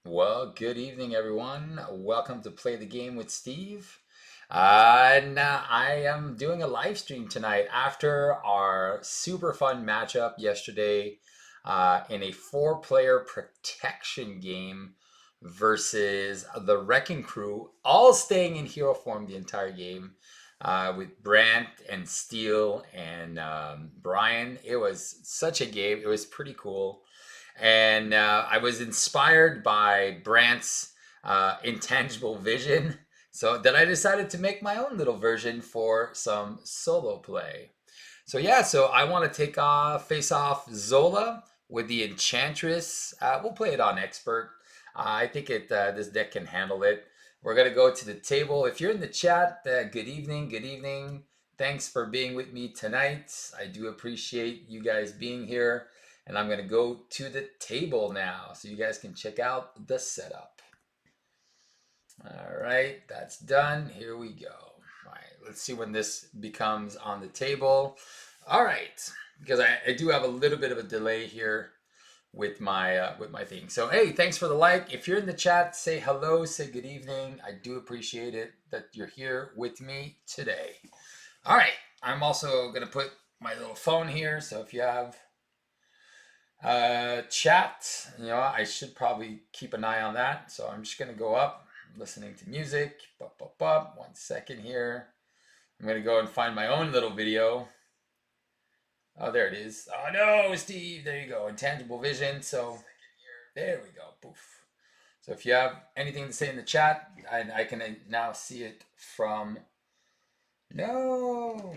Well, good evening, everyone. Welcome to Play the Game with Steve. And I am doing a live stream tonight after our super fun matchup yesterday in a four-player protection game versus the Wrecking Crew, all staying in hero form the entire game with Brant and Steele and Brian. It was such a game. It was pretty cool. And I was inspired by Brant's intangible vision, so that I decided to make my own little version for some solo play. So yeah, so I want to face off Zola with the enchantress. We'll play it on expert. I think this deck can handle it. We're gonna go to the table. If you're in the chat, good evening, good evening. Thanks for being with me tonight. I do appreciate you guys being here. And I'm going to go to the table now so you guys can check out the setup. All right, that's done. Here we go. All right, let's see when this becomes on the table. All right, because I do have a little bit of a delay here with my thing. So hey, thanks for the like. If you're in the chat, say hello, say good evening. I do appreciate it that you're here with me today. All right, I'm also going to put my little phone here, so if you have chat, I should probably keep an eye on that. So I'm just gonna go up, listening to music. Bup, bup, bup. 1 second here. I'm gonna go and find my own little video. Oh, there it is. Oh no, Steve. There you go. Intangible vision. So there we go. Poof. So if you have anything to say in the chat, I can now see it from. No.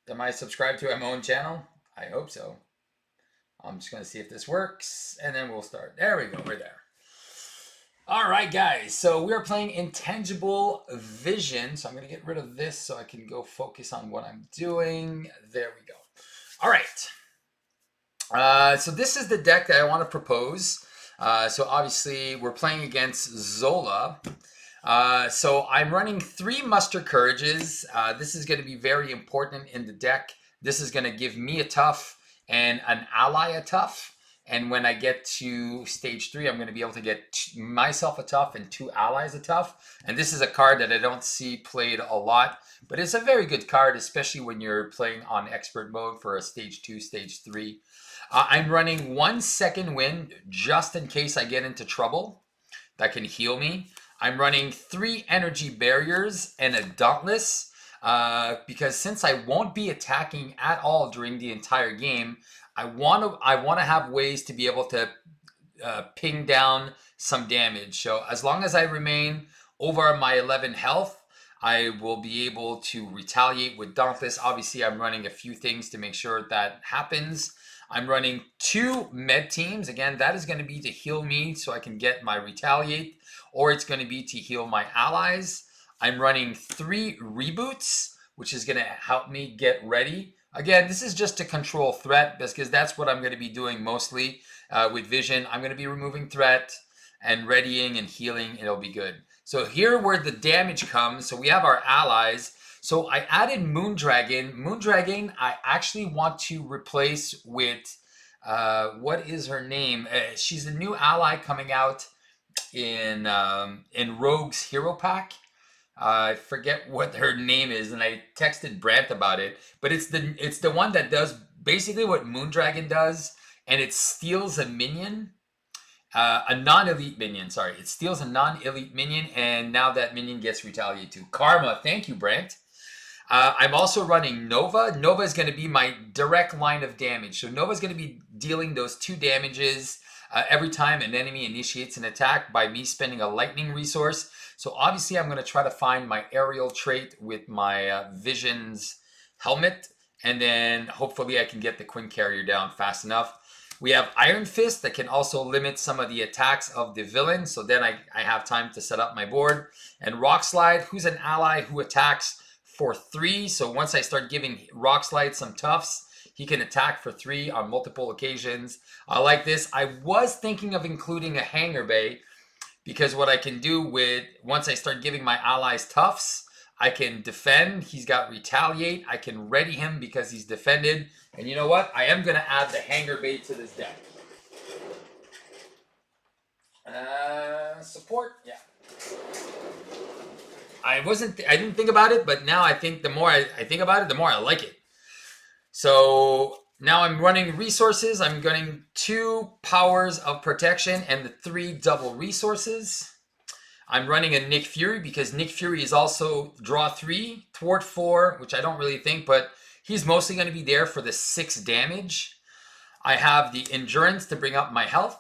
Am I subscribed to my own channel? I hope so. I'm just going to see if this works, and then we'll start. There we go. We're there. All right, guys. So we're playing Intangible Vision. So I'm going to get rid of this so I can go focus on what I'm doing. There we go. All right. So this is the deck that I want to propose. So obviously we're playing against Zola. So I'm running 3 Muster Courages. This is going to be very important in the deck. This is going to give me a tough and an ally a tough. And when I get to stage 3, I'm going to be able to get myself a tough and 2 allies a tough. And this is a card that I don't see played a lot, but it's a very good card, especially when you're playing on expert mode for a stage 2, stage 3. I'm running 1 second wind just in case I get into trouble. That can heal me. I'm running 3 energy barriers and a dauntless because since I won't be attacking at all during the entire game, I want to have ways to be able to ping down some damage. So as long as I remain over my 11 health, I will be able to retaliate with dauntless. Obviously, I'm running a few things to make sure that happens. I'm running 2 med teams. Again, that is going to be to heal me so I can get my retaliate, or it's going to be to heal my allies. I'm running 3 reboots, which is going to help me get ready. Again, this is just to control threat because that's what I'm going to be doing mostly with Vision. I'm going to be removing threat and readying and healing. It'll be good. So here where the damage comes, so we have our allies. So I added Moondragon. Moondragon, I actually want to replace with, what is her name? She's a new ally coming out in Rogue's Hero Pack. I forget what her name is, and I texted Brant about it. But it's the one that does basically what Moondragon does, and it steals a minion. A non-elite minion, sorry. It steals a non-elite minion, and now that minion gets retaliated to. Karma, thank you, Brant. I'm also running Nova. Nova is going to be my direct line of damage. So Nova is going to be dealing those 2 damages every time an enemy initiates an attack by me spending a lightning resource. So obviously I'm going to try to find my aerial trait with my Vision's helmet. And then hopefully I can get the Queen Carrier down fast enough. We have Iron Fist that can also limit some of the attacks of the villain. So then I have time to set up my board. And Rock Slide, who's an ally who attacks for 3. So once I start giving Rock Slide some toughs, he can attack for 3 on multiple occasions. I like this. I was thinking of including a Hanger Bay because what I can do with, once I start giving my allies toughs, I can defend. He's got retaliate. I can ready him because he's defended. And you know what? I am going to add the Hanger Bay to this deck. Support, yeah. I didn't think about it, but now I think the more I think about it, the more I like it. So now I'm running resources. I'm getting 2 powers of protection and the 3 double resources. I'm running a Nick Fury because Nick Fury is also draw 3, thwart 4, which I don't really think, but he's mostly going to be there for the 6 damage. I have the Endurance to bring up my health.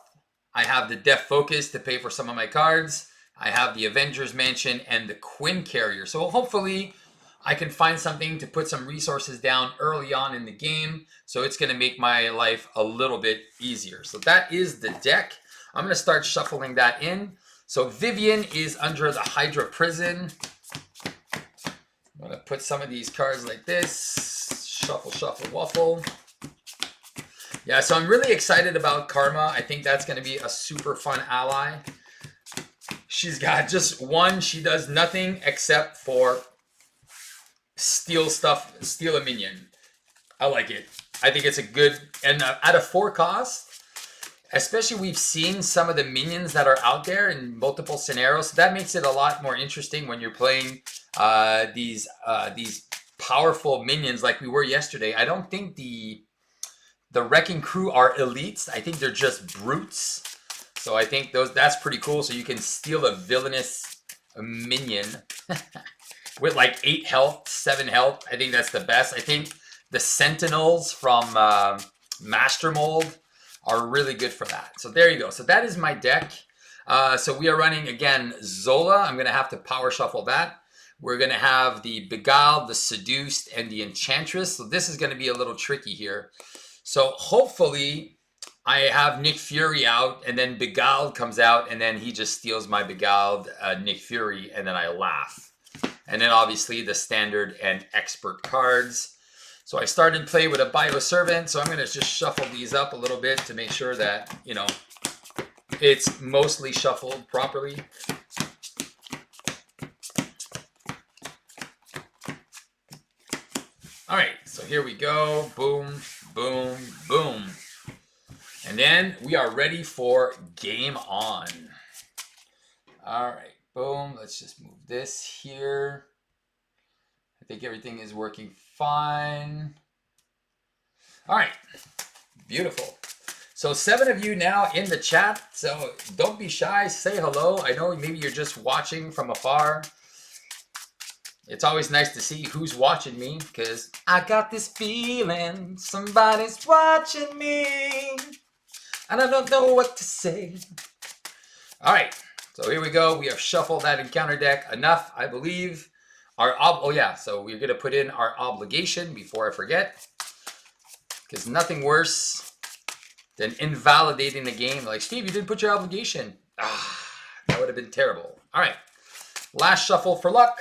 I have the Death Focus to pay for some of my cards. I have the Avengers Mansion and the Quinn Carrier. So hopefully I can find something to put some resources down early on in the game. So it's going to make my life a little bit easier. So that is the deck. I'm going to start shuffling that in. So Vivian is under the Hydra Prison. I'm going to put some of these cards like this. Shuffle, shuffle, waffle. Yeah, so I'm really excited about Karma. I think that's going to be a super fun ally. She's got just 1. She does nothing except for steal stuff, steal a minion. I like it. I think it's a good, and at a 4 cost, especially we've seen some of the minions that are out there in multiple scenarios. So that makes it a lot more interesting when you're playing these powerful minions like we were yesterday. I don't think the Wrecking Crew are elites. I think they're just brutes. So I think that's pretty cool. So you can steal a villainous minion with like 8 health, 7 health. I think that's the best. I think the Sentinels from Master Mold are really good for that. So there you go. So that is my deck. So we are running, again, Zola. I'm going to have to power shuffle that. We're going to have the Beguiled, the Seduced, and the Enchantress. So this is going to be a little tricky here. So hopefully I have Nick Fury out, and then Beguiled comes out, and then he just steals my Beguiled Nick Fury, and then I laugh. And then obviously the standard and expert cards. So I started play with a Bioservant, so I'm going to just shuffle these up a little bit to make sure that, you know, it's mostly shuffled properly. All right, so here we go. Boom, boom, boom. And then we are ready for game on. All right, boom. Let's just move this here. I think everything is working fine. All right, beautiful. So 7 of you now in the chat. So don't be shy, say hello. I know maybe you're just watching from afar. It's always nice to see who's watching me because I got this feeling somebody's watching me. And I don't know what to say. All right, so here we go. We have shuffled that encounter deck enough, I believe. Oh yeah, so we're gonna put in our obligation before I forget. Because nothing worse than invalidating the game. Like, Steve, you didn't put your obligation. That would have been terrible. All right, last shuffle for luck.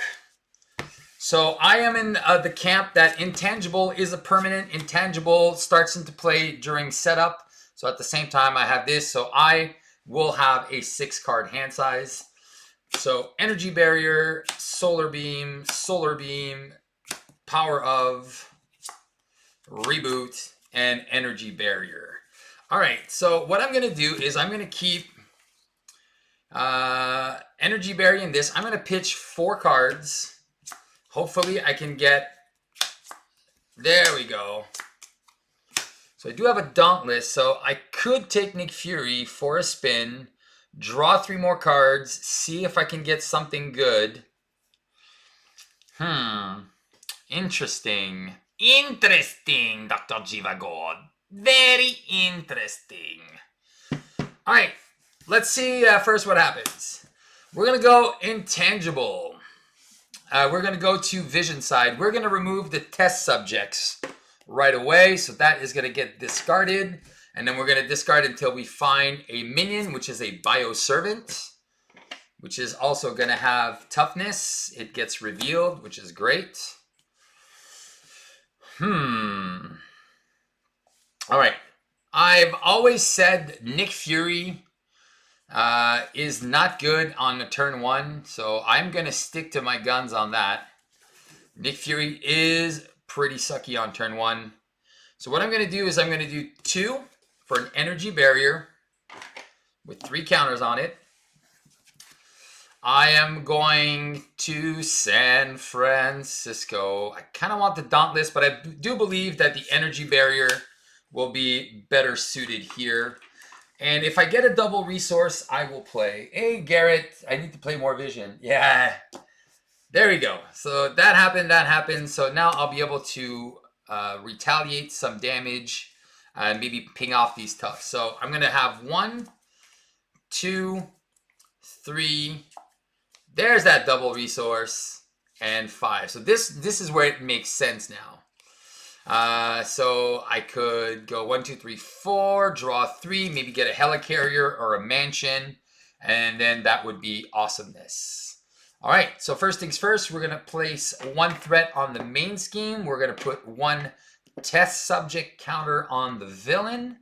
So I am in the camp that intangible is a permanent. Intangible starts into play during setup. So at the same time, I have this. So I will have a 6-card hand size. So Energy Barrier, Solar Beam, Power of, Reboot, and Energy Barrier. All right, so what I'm going to do is I'm going to keep Energy Barrier in this. I'm going to pitch 4 cards. Hopefully I can get, there we go. So I do have a Dauntless, so I could take Nick Fury for a spin, draw 3 more cards, see if I can get something good. Interesting. Interesting, Dr. Jivagod. Very interesting. All right, let's see first what happens. We're going to go intangible. We're going to go to vision side. We're going to remove the test subjects right away. So that is going to get discarded. And then we're going to discard until we find a minion, which is a Bioservant, which is also going to have toughness. It gets revealed, which is great. All right. I've always said Nick Fury is not good on the turn 1. So I'm going to stick to my guns on that. Nick Fury is pretty sucky on turn 1. So what I'm going to do is I'm going to do 2 for an Energy Barrier. with 3 counters on it. I am going to San Francisco. I kind of want the Dauntless, but I do believe that the energy barrier will be better suited here. And if I get a double resource, I will play. Hey, Garrett, I need to play more vision. Yeah. There we go. So that happened. So now I'll be able to retaliate some damage and maybe ping off these toughs. So I'm going to have 1, 2, 3. There's that double resource. And 5. So this is where it makes sense now. So I could go 1, 2, 3, 4, draw 3, maybe get a helicarrier or a mansion. And then that would be awesomeness. All right, so first things first, we're going to place 1 threat on the main scheme. We're going to put 1 test subject counter on the villain.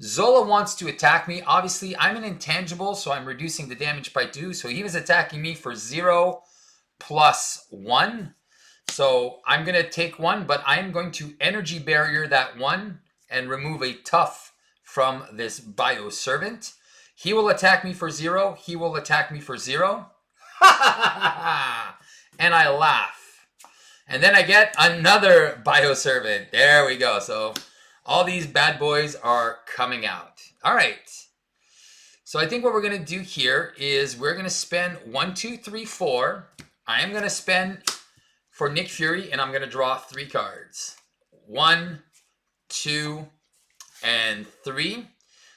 Zola wants to attack me. Obviously, I'm an intangible, so I'm reducing the damage by 2. So he was attacking me for 0 plus 1. So I'm going to take 1, but I'm going to energy barrier that 1 and remove a tough from this bio servant. He will attack me for 0. He will attack me for 0. And I laugh. And then I get another bioservant. There we go. So all these bad boys are coming out. All right. So I think what we're going to do here is we're going to spend 1, 2, 3, 4. I am going to spend for Nick Fury, and I'm going to draw 3 cards. 1, 2, and 3.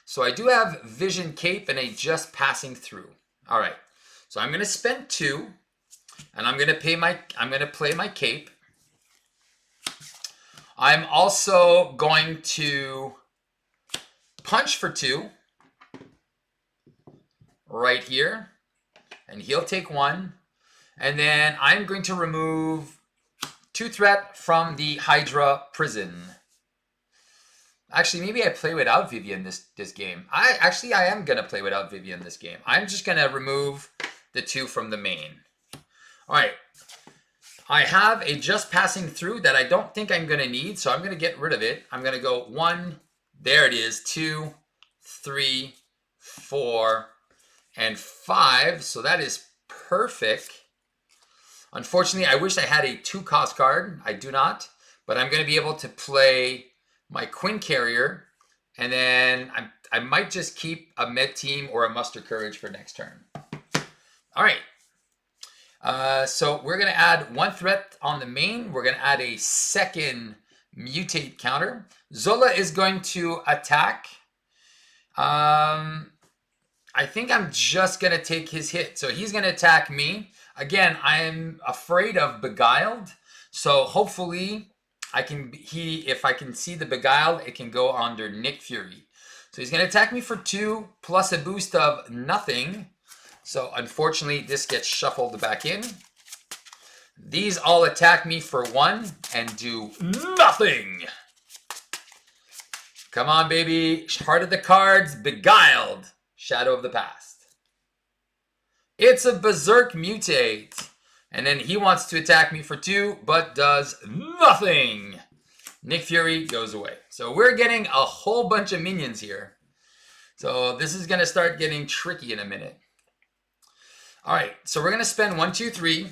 So I do have Vision Cape and a Just Passing Through. All right. So I'm going to spend 2, and I'm going to play my cape. I'm also going to punch for 2 right here, and he'll take 1. And then I'm going to remove 2 threat from the Hydra prison. Actually, maybe I play without Vivian this game. I am going to play without Vivian this game. I'm just going to remove the 2 from the main. All right. I have a Just Passing Through that I don't think I'm going to need, so I'm going to get rid of it. I'm going to go 1, there it is, 2, 3, 4, and 5. So that is perfect. Unfortunately, I wish I had a 2-cost card. I do not, but I'm going to be able to play my Quinn Carrier, and then I might just keep a Med Team or a Muster Courage for next turn. All right. So we're going to add 1 threat on the main. We're going to add a second mutate counter. Zola is going to attack. I think I'm just going to take his hit. So he's going to attack me. Again, I am afraid of Beguiled. So hopefully if I can see the Beguiled, it can go under Nick Fury. So he's going to attack me for 2 plus a boost of nothing. So unfortunately, this gets shuffled back in. These all attack me for 1 and do nothing. Come on, baby. Heart of the cards, Beguiled. Shadow of the Past. It's a Berserk Mutate. And then he wants to attack me for 2, but does nothing. Nick Fury goes away. So we're getting a whole bunch of minions here. So this is going to start getting tricky in a minute. All right, so we're going to spend 1, 2, 3.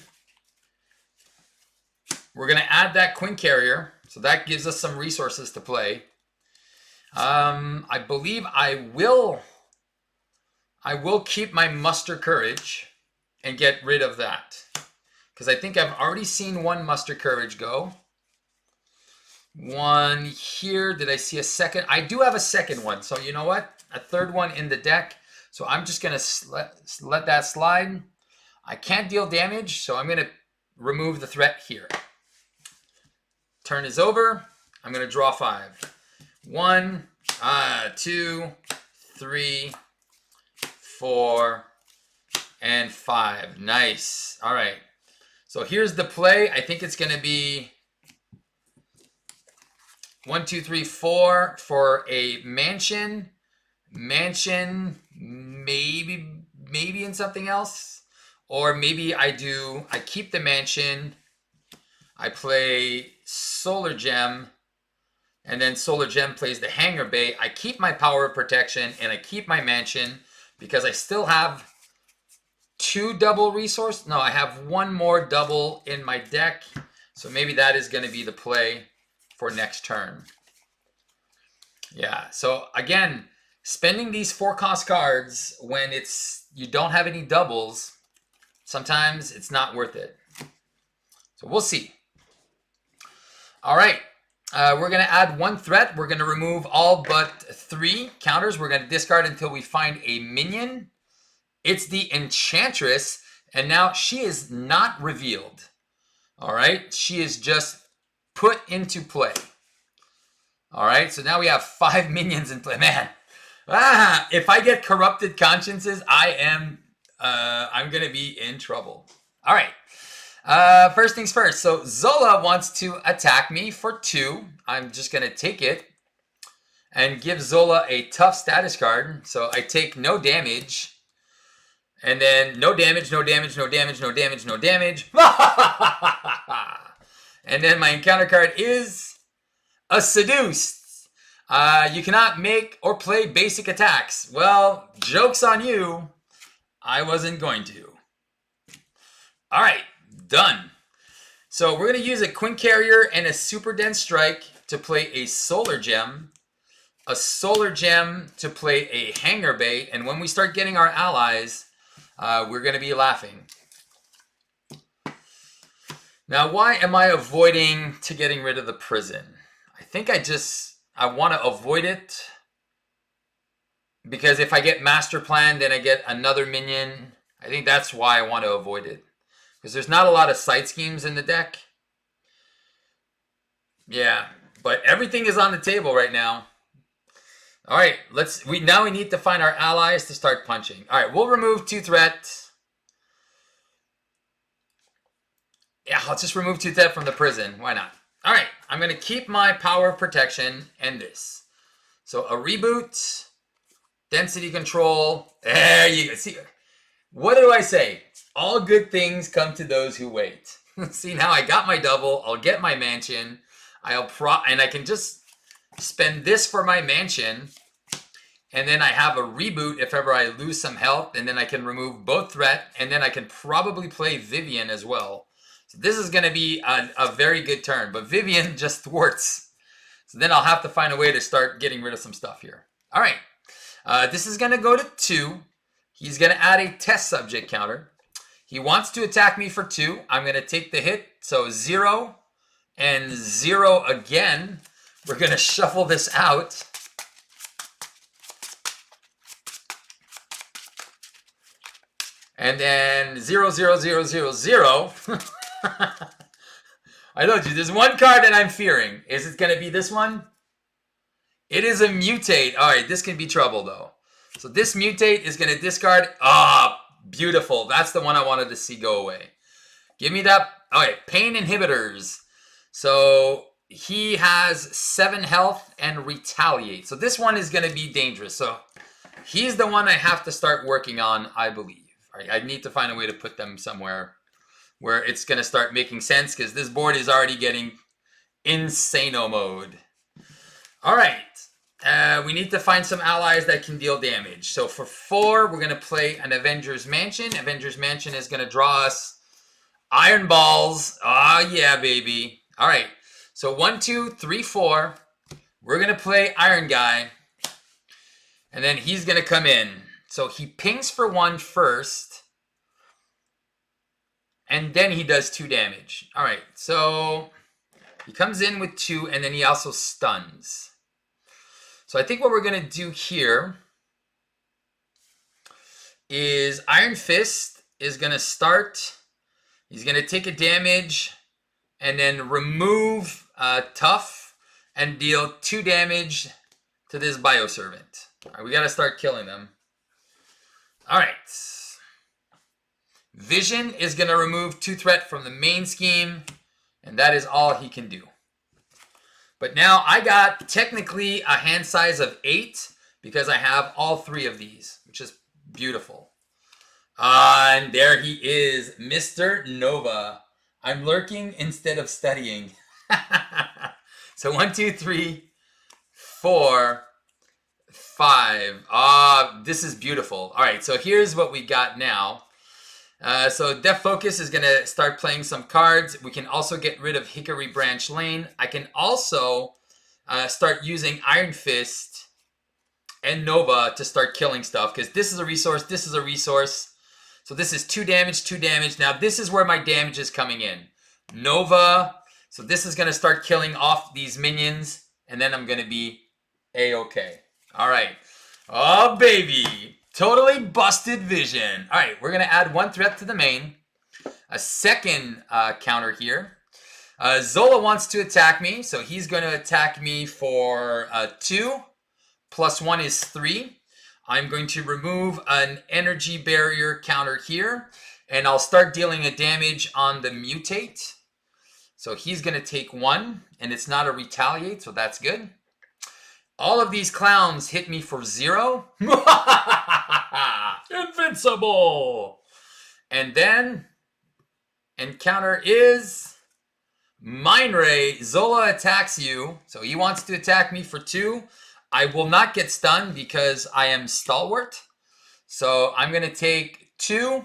We're going to add that Quinn Carrier. So that gives us some resources to play. I believe I will keep my Muster Courage and get rid of that. Because I think I've already seen 1 Muster Courage go. 1 here. Did I see a second? I do have a second one. So you know what? A third one in the deck. So I'm just going to let that slide. I can't deal damage, so I'm going to remove the threat here. Turn is over. I'm going to draw 5. 1, 2, 3, 4, and 5. Nice. All right. So here's the play. I think it's going to be 1, 2, 3, 4 for a mansion. Mansion, maybe in something else. Or maybe I keep the mansion. I play Solar Gem. And then Solar Gem plays the Hangar Bay. I keep my Power of Protection and I keep my mansion. because I still have 2 double resource. No, I have 1 more double in my deck. So maybe that is going to be the play for next turn. Yeah, so again, spending these 4-cost cards when you don't have any doubles, sometimes it's not worth it. So we'll see. All right, we're going to add 1 threat. We're going to remove all but 3 counters. We're going to discard until we find a minion. It's the Enchantress, and now she is not revealed. All right, she is just put into play. All right, so now we have 5 minions in play. Man, if I get corrupted consciences, I'm gonna be in trouble. All right, first things first. So Zola wants to attack me for 2. I'm just gonna take it and give Zola a tough status card. So I take no damage. And then no damage, no damage, no damage, no damage, no damage. And then my encounter card is a Seduced. You cannot make or play basic attacks. Well, joke's on you. I wasn't going to. All right, done. So we're going to use a Queen Carrier and a Super Dense Strike to play a Solar Gem. A Solar Gem to play a Hangar Bay. And when we start getting our allies, we're going to be laughing. Now, why am I avoiding to getting rid of the prison? I think I want to avoid it. Because if I get Master Plan, then I get another minion. I think that's why I want to avoid it. Because there's not a lot of side schemes in the deck. Yeah, but everything is on the table right now. All right, now we need to find our allies to start punching. All right, we'll remove 2 threats. Yeah, I'll just remove 2 threat from the prison. Why not? All right, I'm going to keep my power of protection and this. So a reboot, density control. There you go. See, what do I say? All good things come to those who wait. See, now I got my double. I'll get my mansion. And I can just spend this for my mansion. And then I have a reboot if ever I lose some health. And then I can remove both threat. And then I can probably play Vivian as well. So this is going to be a very good turn. But Vivian just thwarts. So then I'll have to find a way to start getting rid of some stuff here. All right. This is going to go to 2. He's going to add a test subject counter. He wants to attack me for 2. I'm going to take the hit. So 0 and 0 again. We're going to shuffle this out. And then 0, 0, 0, 0, 0. I told you, there's one card that I'm fearing. Is it going to be this one? It is a mutate. All right, this can be trouble, though. So this mutate is going to discard. Ah, beautiful. That's the one I wanted to see go away. Give me that. All right, pain inhibitors. So he has 7 health and retaliate. So this one is going to be dangerous. So he's the one I have to start working on, I believe. All right, I need to find a way to put them somewhere where it's going to start making sense because this board is already getting insano mode. All right. We need to find some allies that can deal damage. So for 4, we're going to play an Avengers Mansion. Avengers Mansion is going to draw us Iron Balls. Oh, yeah, baby. All right. So 1, 2, 3, 4. We're going to play Iron Guy. And then he's going to come in. So he pings for 1 first. And then he does 2 damage. All right. So he comes in with 2, and then he also stuns. So I think what we're going to do here is Iron Fist is going to start. He's going to take a damage and then remove Tough and deal 2 damage to this Bioservant. All right, we got to start killing them. All right. Vision is going to remove 2 threat from the main scheme, and that is all he can do. But now I got technically a hand size of 8 because I have all 3 of these, which is beautiful. And there he is, Mr. Nova. I'm lurking instead of studying. So 1, 2, 3, 4. 5. This is beautiful. All right, so here's what we got now. So Def Focus is going to start playing some cards. We can also get rid of Hickory Branch Lane. I can also start using Iron Fist and Nova to start killing stuff, because this is a resource, this is a resource. So this is 2 damage, 2 damage. Now this is where my damage is coming in. Nova. So this is going to start killing off these minions, and then I'm going to be A-okay. All right. Oh, baby. Totally busted vision. All right, we're going to add 1 threat to the main. A second counter here. Zola wants to attack me, so he's going to attack me for 2. Plus 1 is 3. I'm going to remove an energy barrier counter here, and I'll start dealing a damage on the mutate. So he's going to take 1, and it's not a retaliate, so that's good. All of these clowns hit me for 0. Invincible! And then, encounter is Mind Ray. Zola attacks you, so he wants to attack me for 2. I will not get stunned because I am stalwart. So I'm going to take 2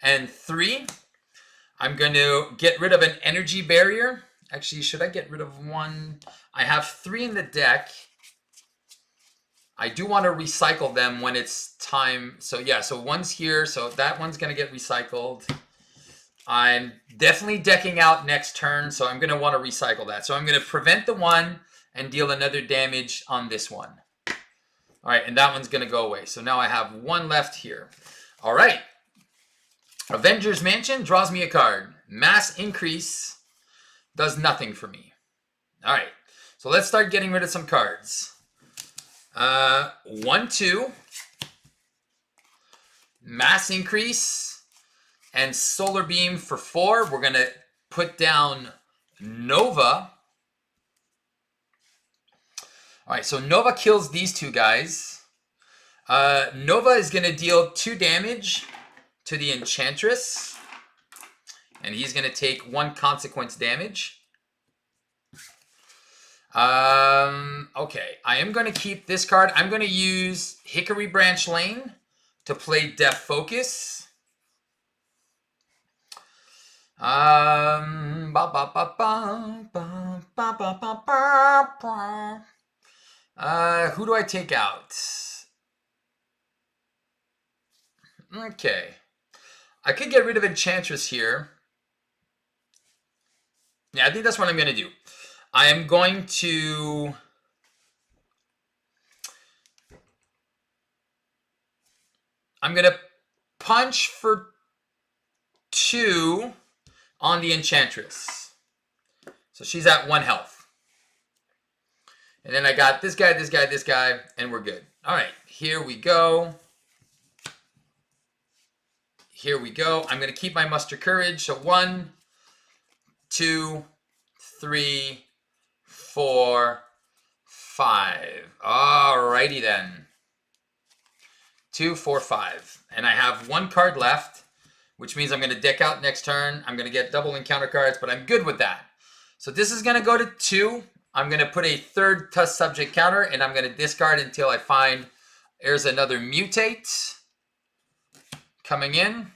and 3. I'm going to get rid of an energy barrier. Actually, should I get rid of 1? I have 3 in the deck. I do want to recycle them when it's time. So yeah, so 1's here. So that one's going to get recycled. I'm definitely decking out next turn, so I'm going to want to recycle that. So I'm going to prevent the 1 and deal another damage on this one. All right, and that one's going to go away. So now I have 1 left here. All right. Avengers Mansion draws me a card. Mass Increase does nothing for me. All right, so let's start getting rid of some cards. 1, 2. Mass Increase and Solar Beam for 4. We're going to put down Nova. All right, so Nova kills these 2 guys. Nova is going to deal 2 damage to the Enchantress, and he's going to take 1 consequence damage. Okay, I am going to keep this card. I'm going to use Hickory Branch Lane to play Def Focus. Who do I take out? Okay. I could get rid of Enchantress here. Yeah, I think that's what I'm going to do. I am going to... I'm going to punch for 2 on the Enchantress. So she's at 1 health. And then I got this guy, this guy, this guy, and we're good. All right, here we go. Here we go. I'm going to keep my muster courage. So 1, 2, 3, 4, 5. All righty then. 2, 4, 5. And I have 1 card left, which means I'm going to deck out next turn. I'm going to get double encounter cards, but I'm good with that. So this is going to go to 2. I'm going to put a 3rd touch subject counter, and I'm going to discard until I find there's another mutate coming in.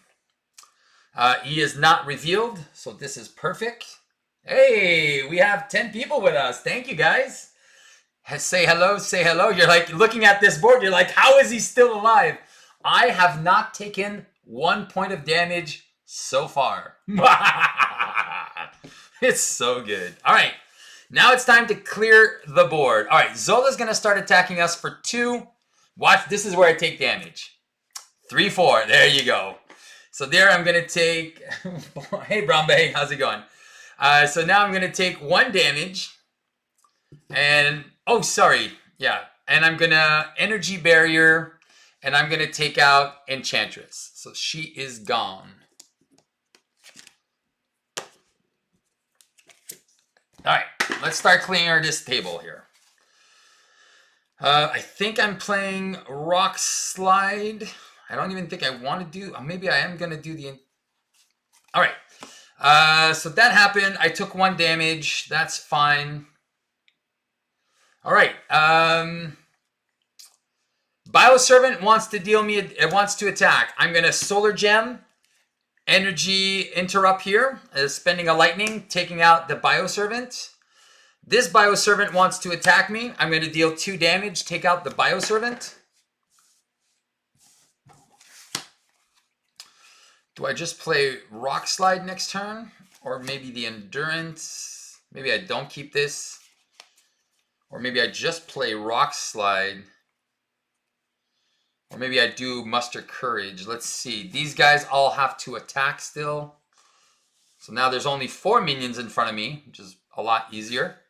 He is not revealed, so this is perfect. Hey, we have 10 people with us. Thank you, guys. Say hello, say hello. You're like looking at this board. You're like, how is he still alive? I have not taken 1 point of damage so far. It's so good. All right, now it's time to clear the board. All right, Zola's going to start attacking us for 2. Watch, this is where I take damage. 3, 4. There you go. So there I'm going to take... Hey, Brombe, how's it going? So now I'm going to take 1 damage. And... Oh, sorry. Yeah. And I'm going to energy barrier. And I'm going to take out Enchantress. So she is gone. All right. Let's start clearing this table here. I think I'm playing Rock Slide. I don't even think I want to do... Maybe I am going to do the... All right. So that happened. I took 1 damage. That's fine. All right. Bioservant wants to deal me. It wants to attack. I'm gonna Solar Gem, Energy Interrupt here, spending a lightning, taking out the Bioservant. This Bioservant wants to attack me. I'm gonna deal 2 damage, take out the Bioservant. Do I just play Rock Slide next turn? Or maybe the Endurance? Maybe I don't keep this. Or maybe I just play Rock Slide. Or maybe I do Muster Courage. Let's see. These guys all have to attack still. So now there's only 4 minions in front of me, which is a lot easier.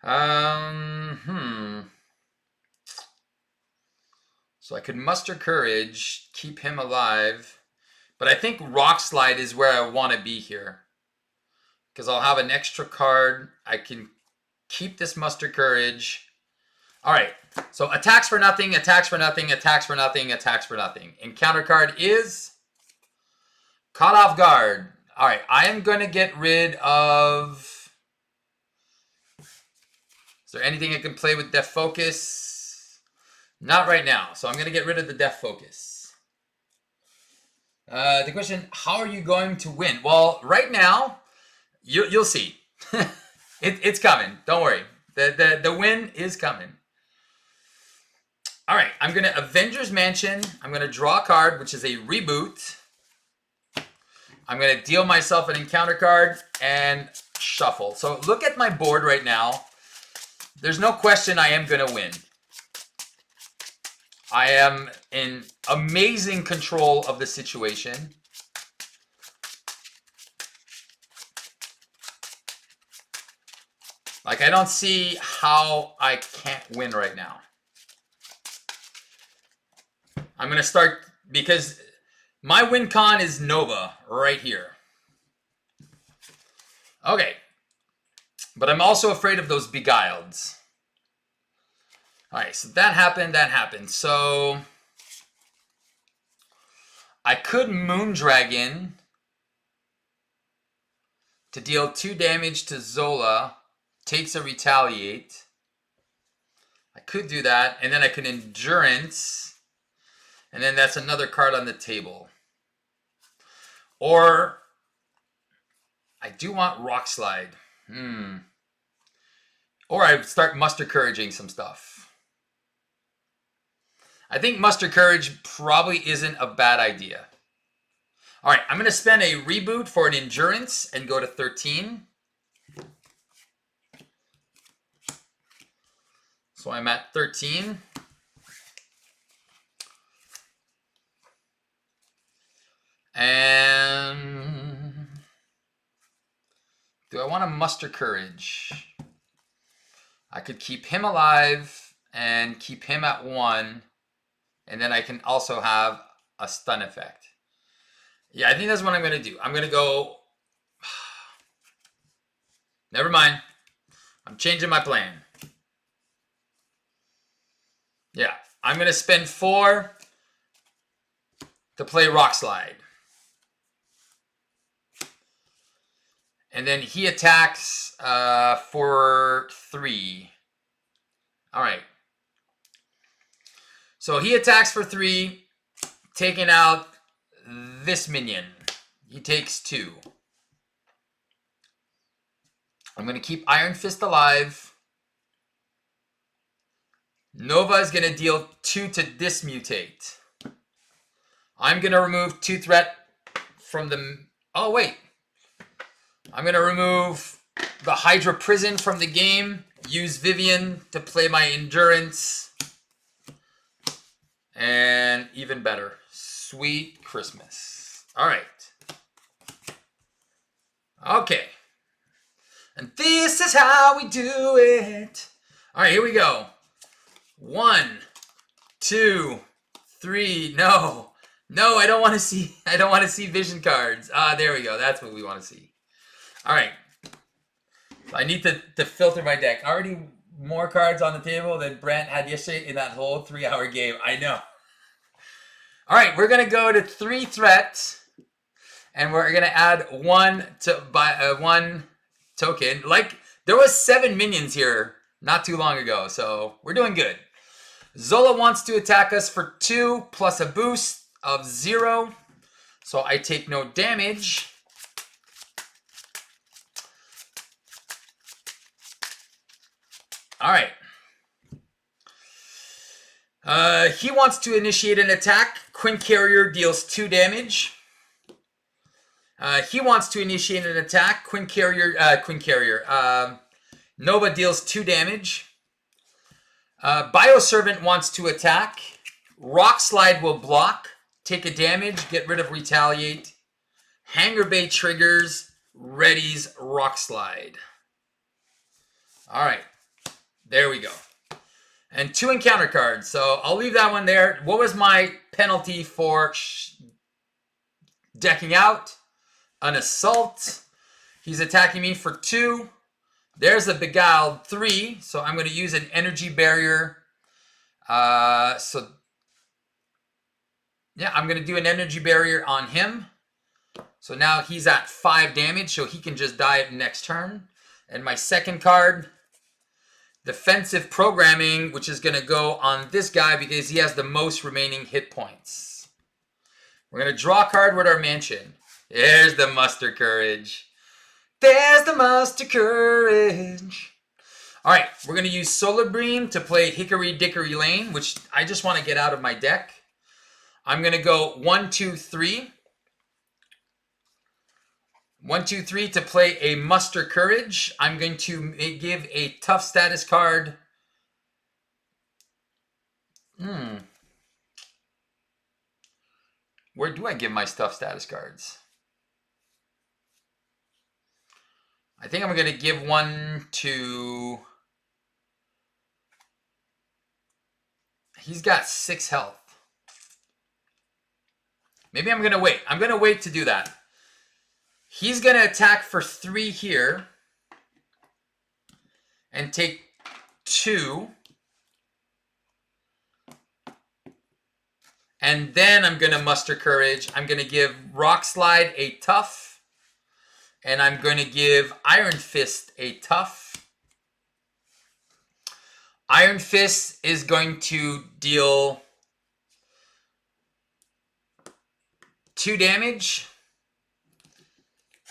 So I could Muster Courage, keep him alive. But I think Rock Slide is where I want to be here. Because I'll have an extra card. I can keep this Muster Courage. Alright, so attacks for nothing, attacks for nothing, attacks for nothing, attacks for nothing. Encounter card is Caught Off Guard. Alright, I am going to get rid of... Is there anything I can play with Death Focus? Not right now, so I'm going to get rid of the Death Focus. The question, how are you going to win? Well, right now, you'll see. It's coming, don't worry. The win is coming. All right, I'm going to Avengers Mansion. I'm going to draw a card, which is a reboot. I'm going to deal myself an encounter card and shuffle. So look at my board right now. There's no question I am going to win. I am in amazing control of the situation. Like, I don't see how I can't win right now. I'm going to start, because my win con is Nova right here. Okay. But I'm also afraid of those Beguileds. Alright, so that happened. So I could Moondragon to deal 2 damage to Zola. Takes a Retaliate. I could do that. And then I can Endurance. And then that's another card on the table. Or I do want Rock Slide. Or I start Muster Couraging some stuff. I think Muster Courage probably isn't a bad idea. All right, I'm going to spend a reboot for an Endurance and go to 13. So I'm at 13. And do I want to Muster Courage? I could keep him alive and keep him at 1. And then I can also have a stun effect. Yeah, I think that's what I'm going to do. I'm going to go... Never mind. I'm changing my plan. Yeah, I'm going to spend 4 to play Rock Slide. And then he attacks for 3. All right. So he attacks for 3, taking out this minion. He takes 2. I'm going to keep Iron Fist alive. Nova is going to deal 2 to Dismutate. I'm going to remove 2 threat from the... Oh, wait. I'm going to remove the Hydra Prison from the game. Use Vivian to play my Endurance. And even better. Sweet Christmas. All right. Okay. And this is how we do it. All right, here we go. 1, 2, 3. No. No, I don't want to see. I don't want to see vision cards. Ah, there we go. That's what we want to see. All right. I need to filter my deck. Already more cards on the table than Brent had yesterday in that whole 3-hour game. I know. All right, we're going to go to 3 threats. And we're going to add 1 token. Like, there was 7 minions here not too long ago. So we're doing good. Zola wants to attack us for 2 plus a boost of 0. So I take no damage. All right. He wants to initiate an attack. Quinn Carrier deals 2 damage. He wants to initiate an attack. Nova deals 2 damage. Bioservant wants to attack. Rock Slide will block. Take a damage. Get rid of Retaliate. Hangar Bay triggers. Readies Rock Slide. All right. There we go. And 2 encounter cards. So I'll leave that one there. What was my penalty for decking out? An assault. He's attacking me for 2. There's a beguiled 3. So I'm going to use an energy barrier. I'm going to do an energy barrier on him. So now he's at 5 damage. So he can just die next turn. And my second card, defensive programming, which is going to go on this guy because he has the most remaining hit points. We're going to draw a card with our mansion. There's the muster courage. There's the muster courage. All right, we're going to use Solar Beam to play Hickory Dickory Lane, which I just want to get out of my deck. I'm going to go 1, 2, 3. 1, 2, 3 to play a Muster Courage. I'm going to give a tough status card. Where do I give my tough status cards? I think I'm going to give one to... He's got 6 health. Maybe I'm going to wait. I'm going to wait to do that. He's going to attack for 3 here and take 2. And then I'm going to muster courage. I'm going to give Rock Slide a tough. And I'm going to give Iron Fist a tough. Iron Fist is going to deal 2 damage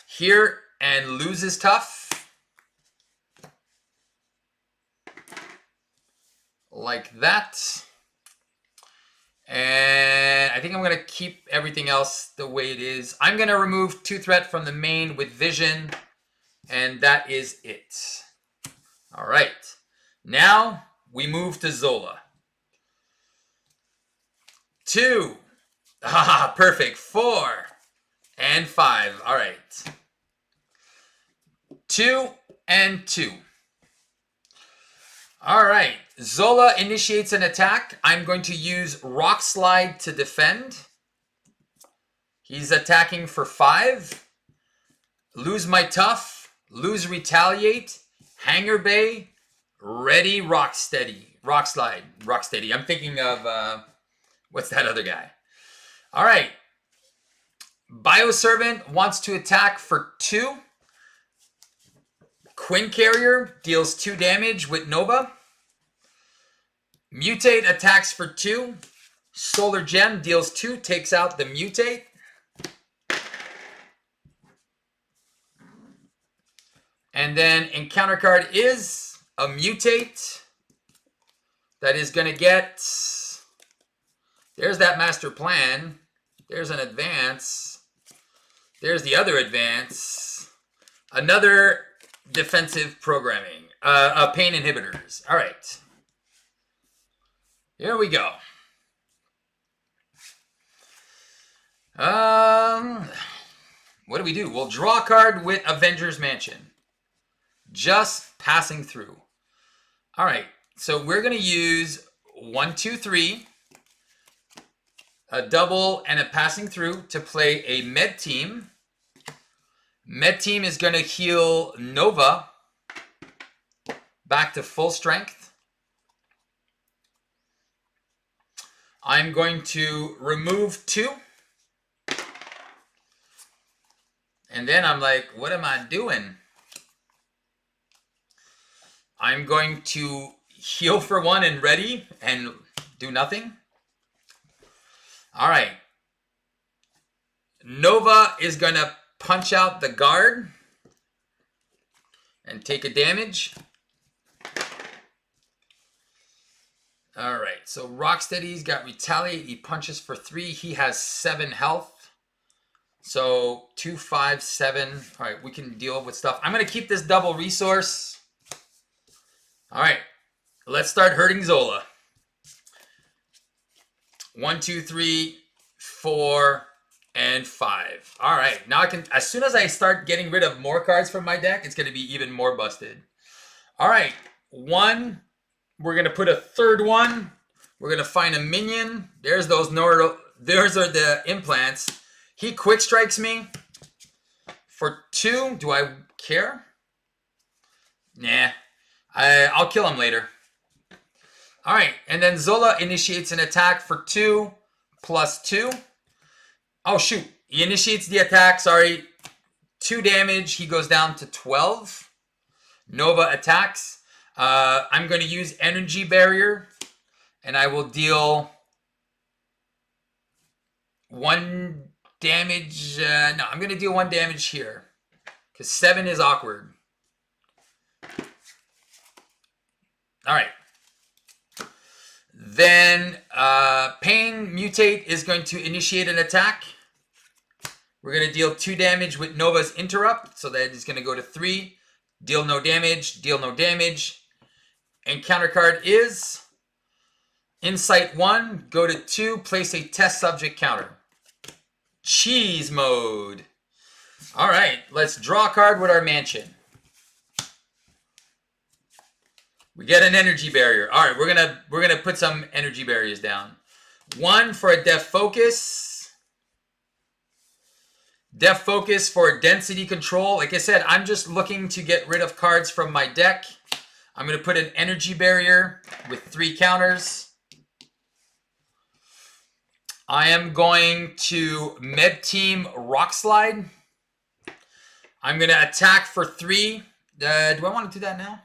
here and loses tough. Like that. And I think I'm going to keep everything else the way it is. I'm going to remove 2 threat from the main with vision. And that is it. All right. Now we move to Zola. 2. Ah, perfect. 4 and 5. All right. 2 and 2. All right. Zola initiates an attack. I'm going to use Rock Slide to defend. He's attacking for 5. Lose my tough. Lose Retaliate. Hangar Bay. Ready Rock Steady. Rock Slide. Rock Steady. I'm thinking of, what's that other guy? All right. Bioservant wants to attack for 2. Quinn Carrier deals 2 damage with Nova. Mutate attacks for 2. Solar Gem deals 2, takes out the Mutate. And then encounter card is a Mutate that is going to get... There's that Master Plan. There's an advance. There's the other advance. Another defensive programming. Pain inhibitors. All right. Here we go. What do? We'll draw a card with Avengers Mansion. Just passing through. All right. So we're going to use 1, 2, 3. A double and a passing through to play a med team. Med team is going to heal Nova back to full strength. I'm going to remove 2. And then I'm like, what am I doing? I'm going to heal for 1 and ready and Do nothing. All right. Nova is going to punch out the guard and take a damage. All right. So Rocksteady's got retaliate. He punches for 3. He has 7 health. So 2, 5, 7. All right. We can deal with stuff. I'm going to keep this double resource. All right. Let's start hurting Zola. 1, 2, 3, 4, and 5. All right, now I can, as soon as I start getting rid of more cards from my deck, it's going to be even more busted. All right, 1, we're going to put a 3rd one. We're going to find a minion. There's those, those are the implants. He quick strikes me for 2. Do I care? Nah, I'll kill him later. All right, and then Zola initiates an attack for 2 plus 2. Oh, shoot. He initiates the attack, sorry. 2 damage. He goes down to 12. Nova attacks. I'm going to use Energy Barrier, and I will deal 1 damage. No, I'm going to deal 1 damage here, because 7 is awkward. All right. Then Pain Mutate is going to initiate an attack. We're going to deal 2 damage with Nova's Interrupt. So that is going to go to 3. Deal no damage. Deal no damage. Encounter card is Insight 1. Go to 2. Place a test subject counter. Cheese mode. All right. Let's draw a card with our mansion. We get an energy barrier. All right, we're gonna put some energy barriers down. 1 for a depth focus. Depth focus for density control. Like I said, I'm just looking to get rid of cards from my deck. I'm gonna put an energy barrier with 3 counters. I am going to Med Team Rock Slide. I'm gonna attack for 3. Do I want to do that now?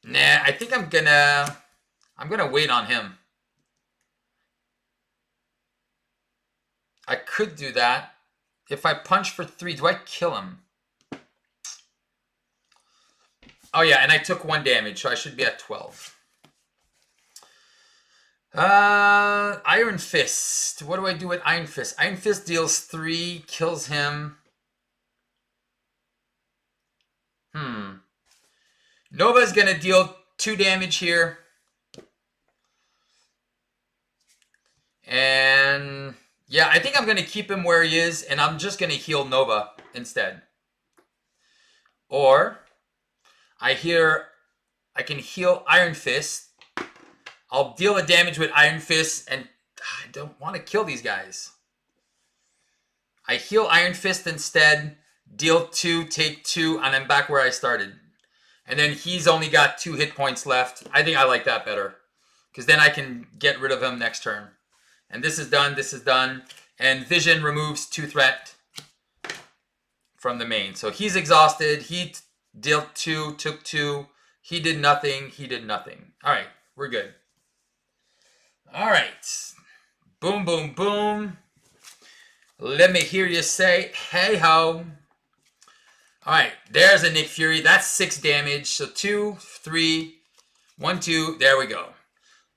Nah, I think I'm gonna wait on him. I could do that. If I punch for 3, do I kill him? Oh yeah, and I took 1 damage, so I should be at 12. Iron Fist. What do I do with Iron Fist? Iron Fist deals 3, kills him. Nova's going to deal 2 damage here. And yeah, I think I'm going to keep him where he is, and I'm just going to heal Nova instead. Or I can heal Iron Fist. I'll deal the damage with Iron Fist, and I don't want to kill these guys. I heal Iron Fist instead, deal 2, take 2, and I'm back where I started. And then he's only got 2 hit points left. I think I like that better, because then I can get rid of him next turn. And this is done, this is done. And Vision removes 2 threat from the main. So he's exhausted. He dealt 2, took 2. He did nothing, he did nothing. All right, we're good. All right. Boom, boom, boom. Let me hear you say, hey ho. All right, there's a Nick Fury. That's 6 damage. So 2, 3, 1, 2. There we go.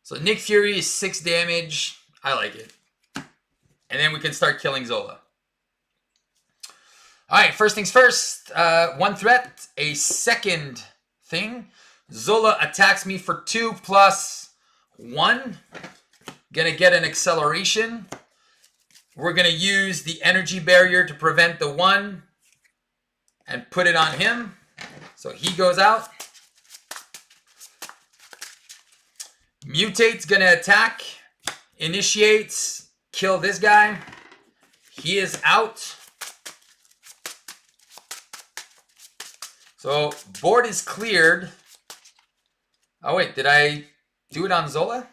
So Nick Fury is 6 damage. I like it. And then we can start killing Zola. All right, first things first. 1 threat. A second thing. Zola attacks me for 2 plus 1. Gonna get an acceleration. We're gonna use the energy barrier to prevent the 1. And put it on him. So he goes out. Mutate's gonna attack. Initiates. Kill this guy. He is out. So board is cleared. Oh wait, did I do it on Zola?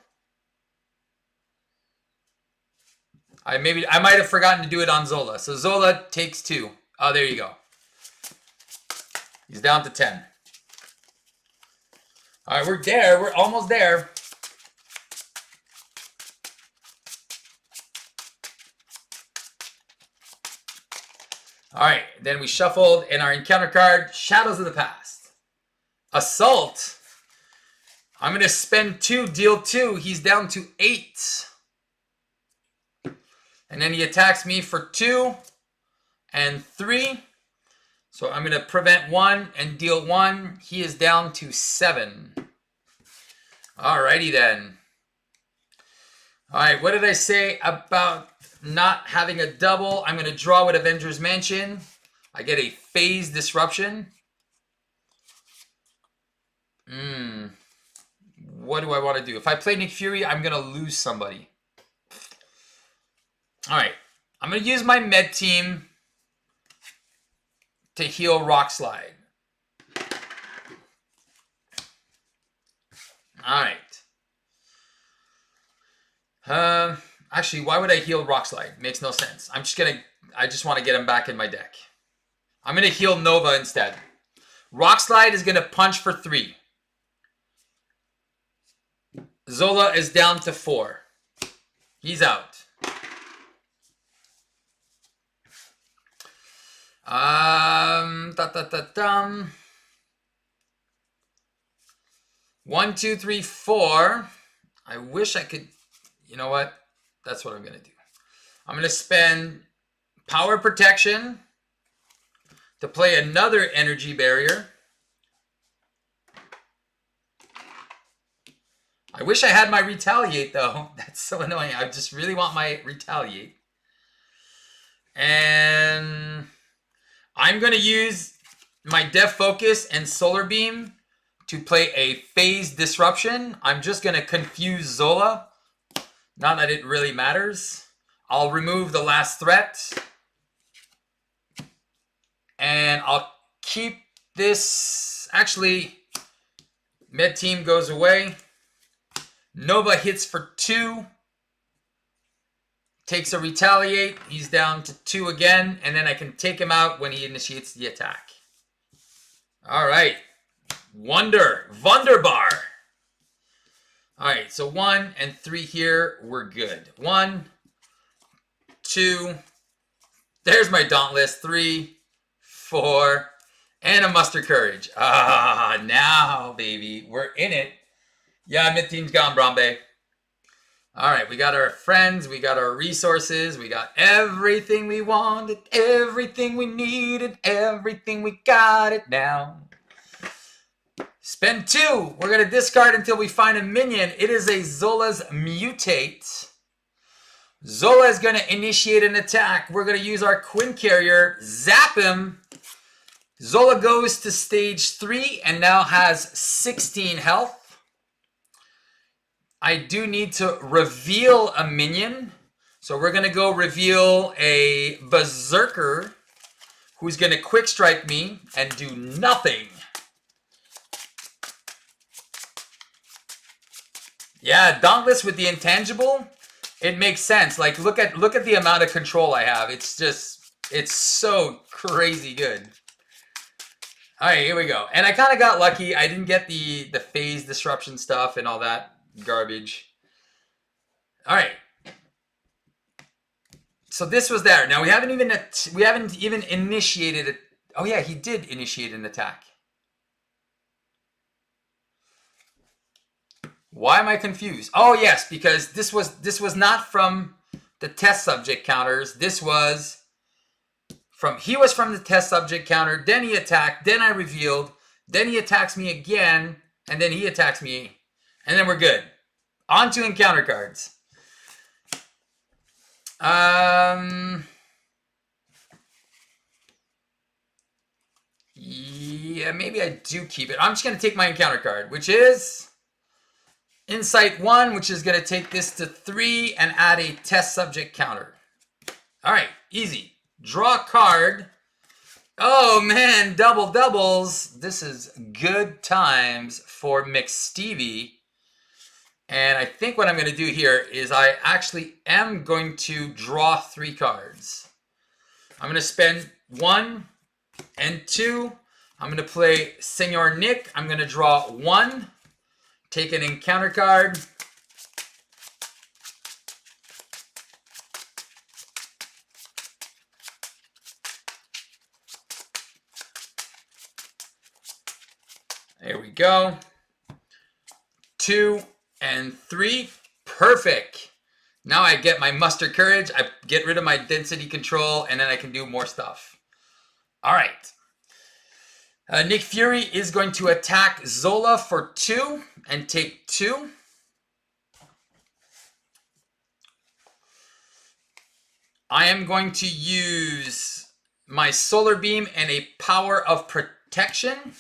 I might have forgotten to do it on Zola. So Zola takes 2. Oh, there you go. He's down to 10. All right, we're there. We're almost there. All right, then we shuffled in our encounter card, Shadows of the Past. Assault. I'm going to spend 2, deal 2. He's down to 8. And then he attacks me for 2 and 3. So I'm going to prevent 1 and deal 1. He is down to 7. Alrighty then. Alright, what did I say about not having a double? I'm going to draw with Avengers Mansion. I get a phase disruption. What do I want to do? If I play Nick Fury, I'm going to lose somebody. Alright, I'm going to use my med team to heal Rock Slide. Alright. Actually, why would I heal Rock Slide? Makes no sense. I just want to get him back in my deck. I'm going to heal Nova instead. Rock Slide is going to punch for 3. Zola is down to 4. He's out. 1, 2, 3, 4. I wish I could. You know what? That's what I'm going to do. I'm going to spend Power Protection to play another Energy Barrier. I wish I had my Retaliate, though. That's so annoying. I just really want my Retaliate. And I'm going to use my Def Focus and Solar Beam to play a Phase Disruption. I'm just going to confuse Zola. Not that it really matters. I'll remove the last threat. And I'll keep this. Actually, Med Team goes away. Nova hits for 2. Takes a Retaliate. He's down to 2 again. And then I can take him out when he initiates the attack. All right. Wunderbar. All right, so 1 and 3 here. We're good. 1, 2. There's my Dauntless. 3, 4. And a Muster Courage. Ah, now, baby. We're in it. Yeah, mid-team's gone, Brombe. All right, we got our friends. We got our resources. We got everything we wanted, everything we needed, everything we got it now. Spend 2. We're going to discard until we find a minion. It is a Zola's Mutate. Zola is going to initiate an attack. We're going to use our Quinn Carrier. Zap him. Zola goes to stage 3 and now has 16 health. I do need to reveal a minion. So we're going to go reveal a Berserker who's going to quick strike me and do nothing. Yeah, Dauntless with the intangible, it makes sense. Like look at the amount of control I have. It's so crazy good. All right, here we go. And I kind of got lucky. I didn't get the phase disruption stuff and all that garbage. All right. So this was there. Now we haven't even initiated it. Oh yeah, he did initiate an attack. Why am I confused? Oh yes, because this was not from the test subject counters. He was from the test subject counter, then he attacked, then I revealed, then he attacks me again, and then he attacks me, and then we're good. On to encounter cards. Yeah, maybe I do keep it. I'm just going to take my encounter card, which is Insight 1, which is going to take this to 3 and add a test subject counter. All right, easy. Draw a card. Oh, man, doubles. This is good times for McStevie. And I think what I'm going to do here is I actually am going to draw 3 cards. I'm going to spend 1 and 2. I'm going to play Senor Nick. I'm going to draw 1. Take an encounter card. There we go. 2 and 3. Perfect. Now I get my muster courage. I get rid of my density control, and then I can do more stuff. All right. Nick Fury is going to attack Zola for 2 and take 2. I am going to use my solar beam and a power of protection.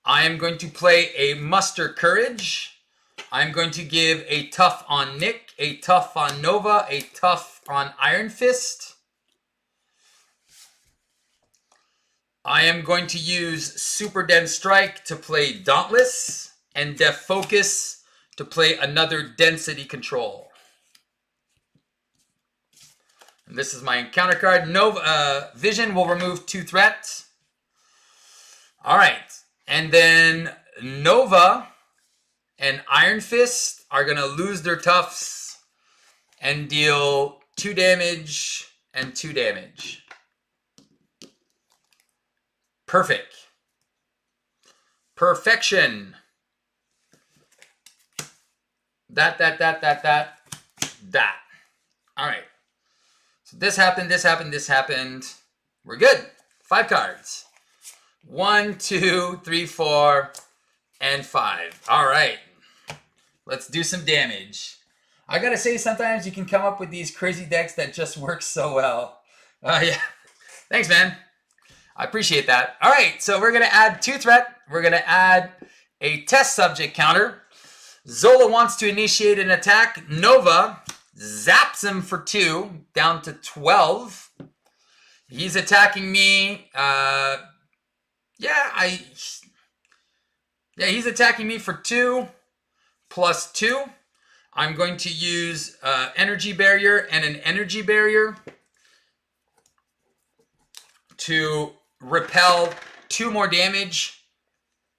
I am going to play a muster courage. I'm going to give a tough on Nick, a tough on Nova, a tough on Iron Fist. I am going to use Super Dense Strike to play Dauntless and Def Focus to play another density control. And this is my encounter card. Nova Vision will remove 2 threats. All right. And then Nova and Iron Fist are going to lose their toughs and deal 2 damage and 2 damage. Perfect. Perfection. That. All right. So this happened, this happened, this happened. We're good. 5 cards. 1, 2, 3, 4, and 5. All right. Let's do some damage. I gotta say, sometimes you can come up with these crazy decks that just work so well. Yeah. Thanks, man. I appreciate that. All right, so we're going to add 2 threat. We're going to add a test subject counter. Zola wants to initiate an attack. Nova zaps him for 2, down to 12. He's attacking me. He's attacking me for 2 plus 2. I'm going to use energy barrier and an energy barrier to repel 2 more damage.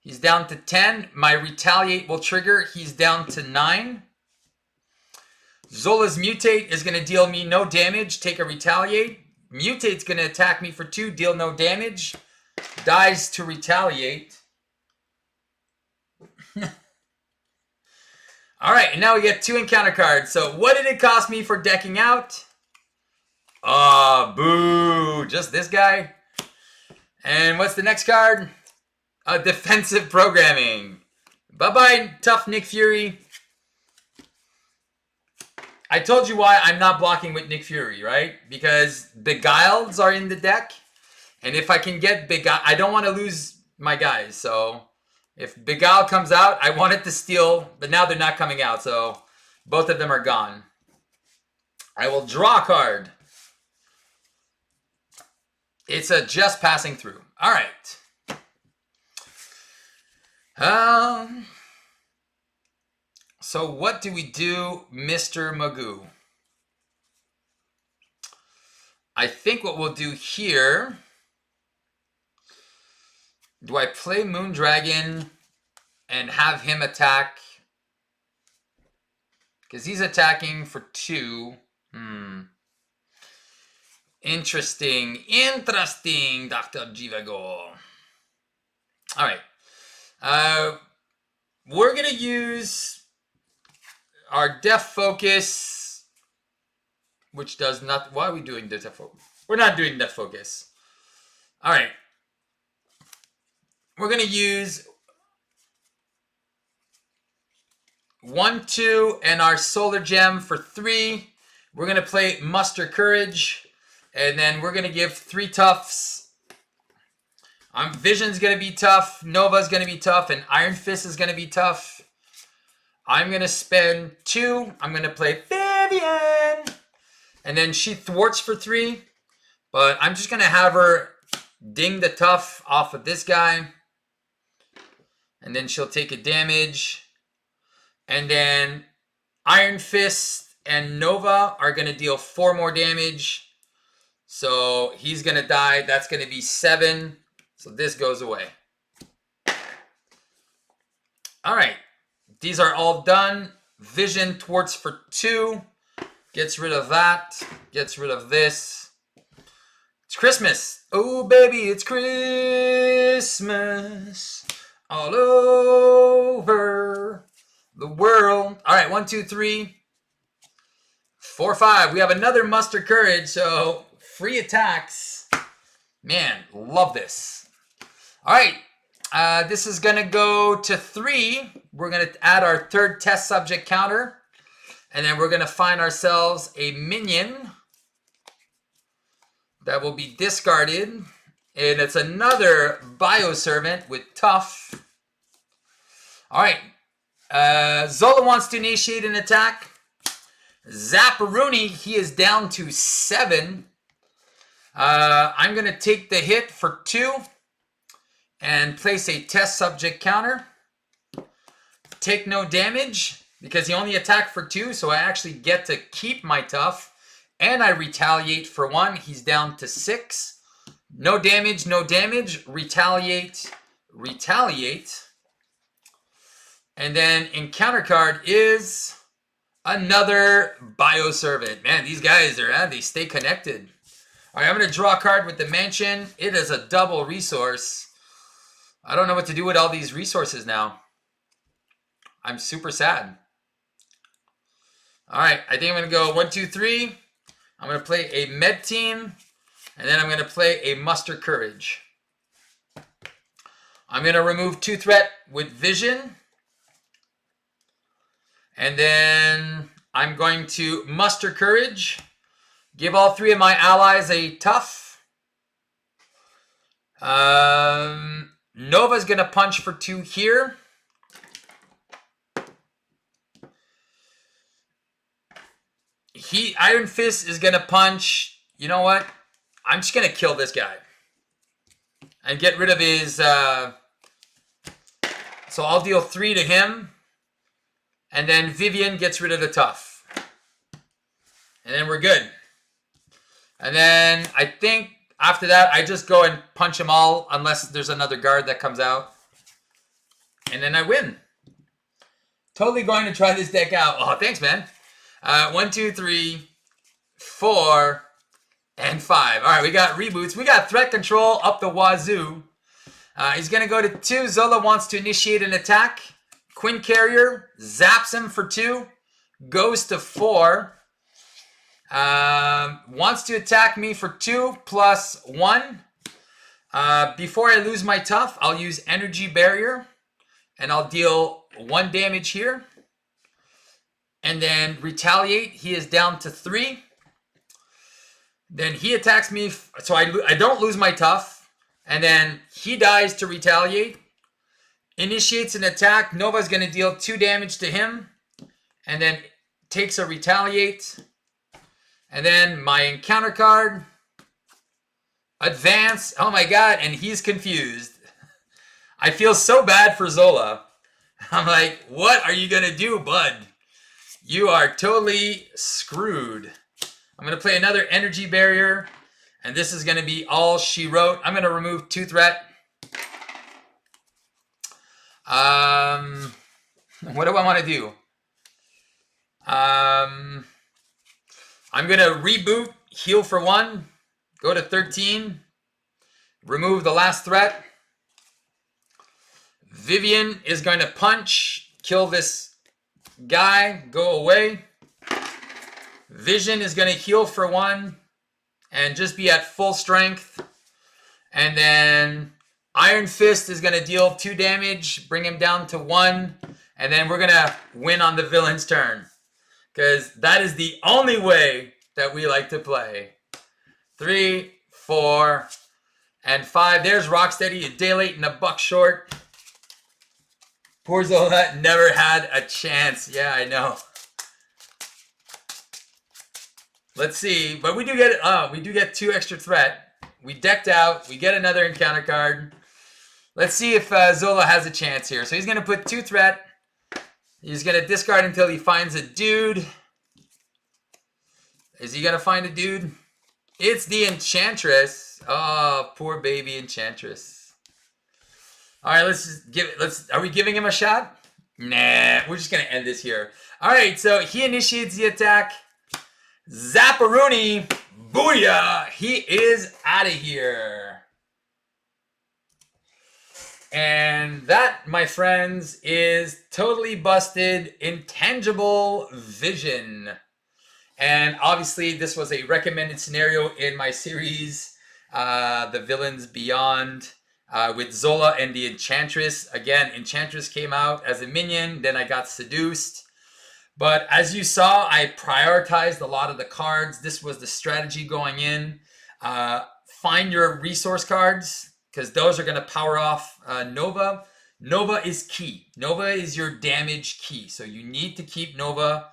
He's down to 10. My retaliate will trigger. He's down to 9. Zola's mutate is going to deal me no damage. Take a retaliate. Mutate's going to attack me for 2. Deal no damage. Dies to retaliate. All right, and now we get 2 encounter cards. So what did it cost me for decking out? Boo. Just this guy. And what's the next card? Defensive programming. Bye-bye, tough Nick Fury. I told you why I'm not blocking with Nick Fury, right? Because Beguileds are in the deck. And if I can get Beguile, I don't want to lose my guys. So if Beguile comes out, I want it to steal. But now they're not coming out. So both of them are gone. I will draw a card. It's a just passing through. All right. So what do we do, Mr. Magoo? I think what we'll do here... Do I play Moondragon and have him attack? Because he's attacking for 2. Interesting, Dr. Jivago. All right. We're going to use our Def Focus, which does not... Why are we doing Def Focus? We're not doing Def Focus. All right. We're going to use 1, 2, and our Solar Gem for 3. We're going to play Muster Courage, and then we're going to give 3 toughs. Vision's going to be tough, Nova's going to be tough, and Iron Fist is going to be tough. I'm going to spend 2. I'm going to play Vivian, and then she thwarts for 3. But I'm just going to have her ding the tough off of this guy. And then she'll take a damage. And then Iron Fist and Nova are going to deal 4 more damage. So he's going to die. That's going to be 7. So this goes away. All right. These are all done. Vision thwarts for 2. Gets rid of that. Gets rid of this. It's Christmas. Oh, baby, it's Christmas all over the world. All right, 1, 2, 3, 4, 5. We have another muster courage, so free attacks. Man, love this. All right, this is going to go to 3. We're going to add our 3rd test subject counter. And then we're going to find ourselves a minion that will be discarded. And it's another Bioservant with tough. All right. Zola wants to initiate an attack. Zapparoni, he is down to 7. I'm going to take the hit for 2 and place a test subject counter. Take no damage because he only attacked for 2, so I actually get to keep my tough. And I retaliate for 1. He's down to 6. No damage, no damage. Retaliate, retaliate. And then encounter card is another Bioservant. Man, these guys they stay connected. All right, I'm going to draw a card with the mansion. It is a double resource. I don't know what to do with all these resources now. I'm super sad. All right, I think I'm going to go 1, 2, 3. I'm going to play a med team, and then I'm going to play a muster courage. I'm going to remove 2 threat with vision. And then I'm going to muster courage. Give all 3 of my allies a tough. Nova's going to punch for 2 here. Iron Fist is going to punch. You know what? I'm just going to kill this guy. And get rid of his... So I'll deal 3 to him. And then Vivian gets rid of the tough. And then we're good. And then I think after that, I just go and punch them all unless there's another guard that comes out. And then I win. Totally going to try this deck out. Oh, thanks, man. 1, 2, 3, 4, and 5. All right, we got reboots. We got threat control up the wazoo. He's going to go to 2. Zola wants to initiate an attack. Quinn Carrier zaps him for 2. Goes to 4. Wants to attack me for 2 plus 1. Before I lose my tough, I'll use Energy Barrier. And I'll deal 1 damage here. And then retaliate. He is down to 3. Then he attacks me. So I don't lose my tough. And then he dies to retaliate. Initiates an attack. Nova's going to deal 2 damage to him. And then takes a retaliate. And then my encounter card. Advance. Oh my god. And he's confused. I feel so bad for Zola. I'm like, what are you going to do, bud? You are totally screwed. I'm going to play another Energy Barrier. And this is going to be all she wrote. I'm going to remove 2 threat. What do I want to do? I'm going to reboot, heal for 1, go to 13, remove the last threat. Vivian is going to punch, kill this guy, go away. Vision is going to heal for 1 and just be at full strength. And then Iron Fist is going to deal 2 damage, bring him down to 1. And then we're going to win on the villain's turn. Because that is the only way that we like to play. 3, 4, and 5. There's Rocksteady, a day late and a buck short. Poor Zola never had a chance. Yeah, I know. Let's see. But we do get 2 extra threat. We decked out. We get another encounter card. Let's see if Zola has a chance here. So he's going to put 2 threat. He's going to discard until he finds a dude. Is he going to find a dude? It's the Enchantress. Oh, poor baby Enchantress. All right, let's just give it. Are we giving him a shot? Nah, we're just gonna end this here. All right, so he initiates the attack. Zapparoni, booyah! He is out of here. And that, my friends, is totally busted intangible vision. And obviously, this was a recommended scenario in my series, The Villains Beyond, with Zola and the Enchantress. Again, Enchantress came out as a minion, then I got seduced. But as you saw, I prioritized a lot of the cards. This was the strategy going in. Find your resource cards, because those are going to power off Nova. Nova is key. Nova is your damage key. So you need to keep Nova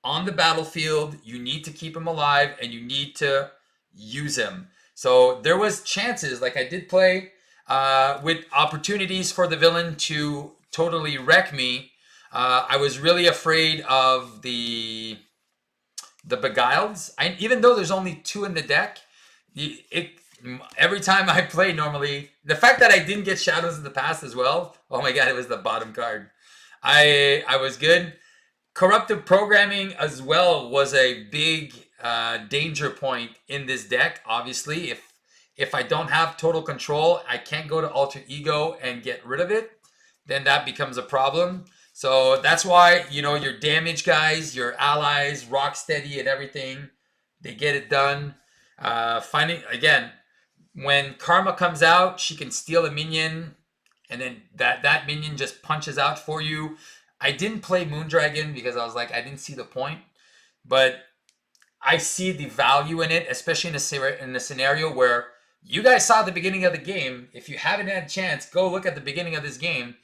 on the battlefield. You need to keep him alive, and you need to use him. So there was chances, like I did play with opportunities for the villain to totally wreck me. I was really afraid of the Beguileds. Even though there's only 2 in the deck, every time I play normally, the fact that I didn't get Shadows of the Past as well, oh my god, it was the bottom card. I was good. Corruptive Programming as well was a big danger point in this deck. Obviously, if I don't have total control, I can't go to Alter Ego and get rid of it, then that becomes a problem. So that's why, your damage guys, your allies, Rocksteady and everything, they get it done. Finding, again, when Karma comes out, she can steal a minion, and then that minion just punches out for you. I didn't play Moondragon because I was like, I didn't see the point. But I see the value in it, especially in a scenario where you guys saw the beginning of the game. If you haven't had a chance, go look at the beginning of this game.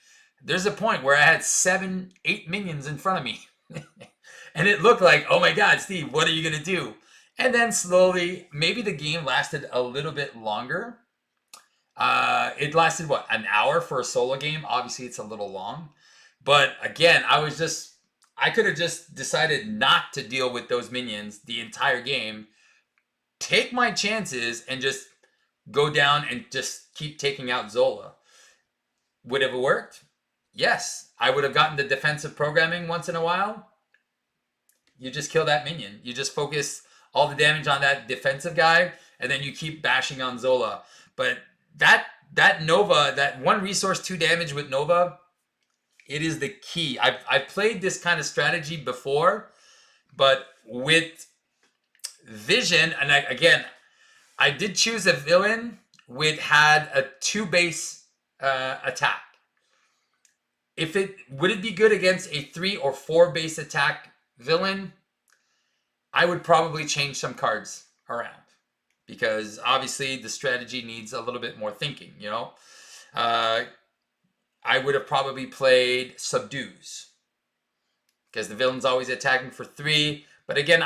There's a point where I had 7, 8 minions in front of me. And it looked like, oh my god, Steve, what are you going to do? And then slowly, maybe the game lasted a little bit longer. It lasted, what, an hour for a solo game? Obviously, it's a little long. But again, I could have just decided not to deal with those minions the entire game. Take my chances and just go down and just keep taking out Zola. Would it have worked? Yes. I would have gotten the defensive programming once in a while. You just kill that minion. You just focus all the damage on that defensive guy, and then you keep bashing on Zola. But that Nova, that 1 resource, 2 damage with Nova, it is the key. I've played this kind of strategy before, but with Vision, and I did choose a villain which had a 2 base attack. Would it be good against a 3 or 4 base attack villain? I would probably change some cards around, because obviously the strategy needs a little bit more thinking, I would have probably played Subdues, because the villain's always attacking for 3. But again,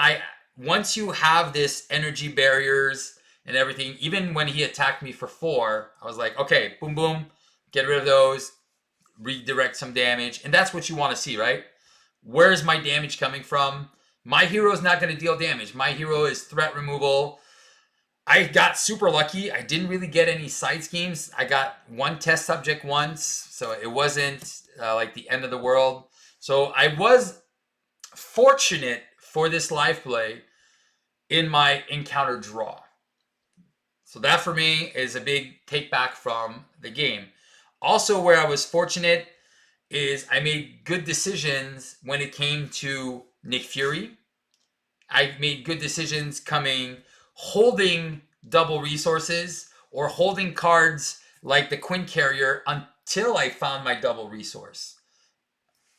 once you have this energy barriers and everything, even when he attacked me for 4, I was like, okay, boom, boom, get rid of those, redirect some damage. And that's what you want to see, right? Where's my damage coming from? My hero is not going to deal damage. My hero is threat removal. I got super lucky. I didn't really get any side schemes. I got 1 test subject once, so it wasn't like the end of the world. So I was fortunate for this live play in my encounter draw. So that for me is a big take back from the game. Also, where I was fortunate is I made good decisions when it came to Nick Fury. I made good decisions holding double resources or holding cards like the Quinn Carrier until I found my double resource.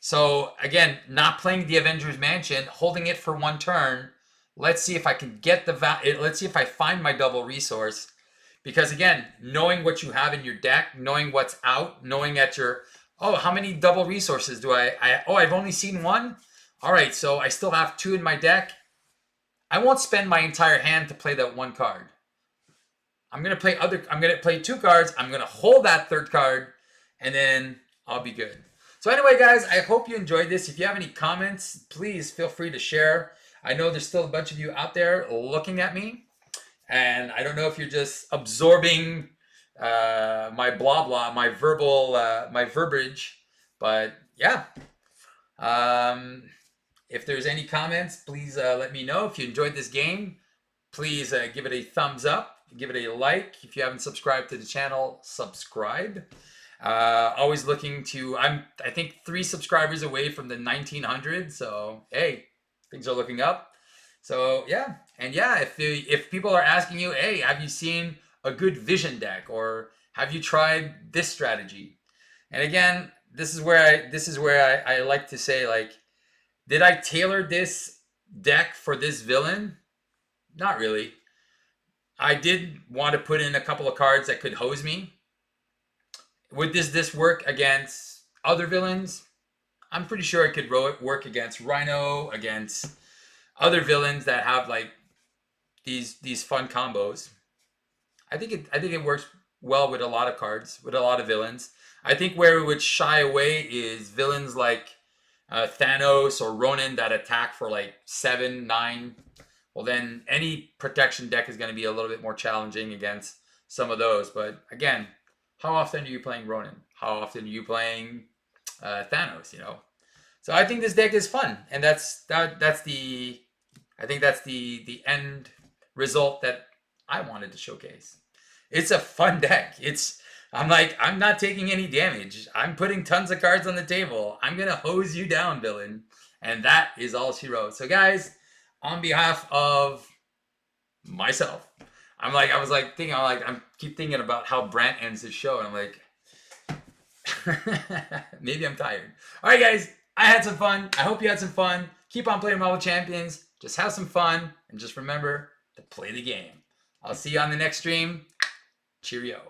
So again, not playing the Avengers Mansion, holding it for 1 turn. Let's see if I can get let's see if I find my double resource. Because again, knowing what you have in your deck, knowing what's out, knowing at your, how many double resources do I've only seen 1? All right, so I still have 2 in my deck. I won't spend my entire hand to play that 1 card. I'm gonna play 2 cards. I'm gonna hold that 3rd card, and then I'll be good. So anyway, guys, I hope you enjoyed this. If you have any comments, please feel free to share. I know there's still a bunch of you out there looking at me, and I don't know if you're just absorbing my blah blah, my verbal, my verbiage. But yeah, if there's any comments, please let me know. If you enjoyed this game, please give it a thumbs up, give it a like. If you haven't subscribed to the channel, subscribe. Always looking to, I think 3 subscribers away from the 1900, so hey, things are looking up. So yeah, and yeah, if people are asking you, hey, have you seen a good vision deck, or have you tried this strategy? And again, this is where I like to say, like, did I tailor this deck for this villain? Not really. I did want to put in a couple of cards that could hose me. Would this work against other villains? I'm pretty sure it could work against Rhino, against other villains that have like these fun combos. I think it works well with a lot of cards, with a lot of villains. I think where it would shy away is villains like Thanos or Ronin that attack for like 7, 9. Well, then any protection deck is going to be a little bit more challenging against some of those. But again, how often are you playing Ronin? How often are you playing Thanos? You know, so I think this deck is fun, and that's the end result that I wanted to showcase. It's a fun deck. I'm not taking any damage. I'm putting tons of cards on the table. I'm gonna hose you down, villain, and that is all she wrote. So guys, on behalf of myself, I keep thinking about how Brant ends his show, and I'm like, maybe I'm tired. All right, guys, I had some fun. I hope you had some fun. Keep on playing Marvel Champions. Just have some fun, and just remember to play the game. I'll see you on the next stream. Cheerio.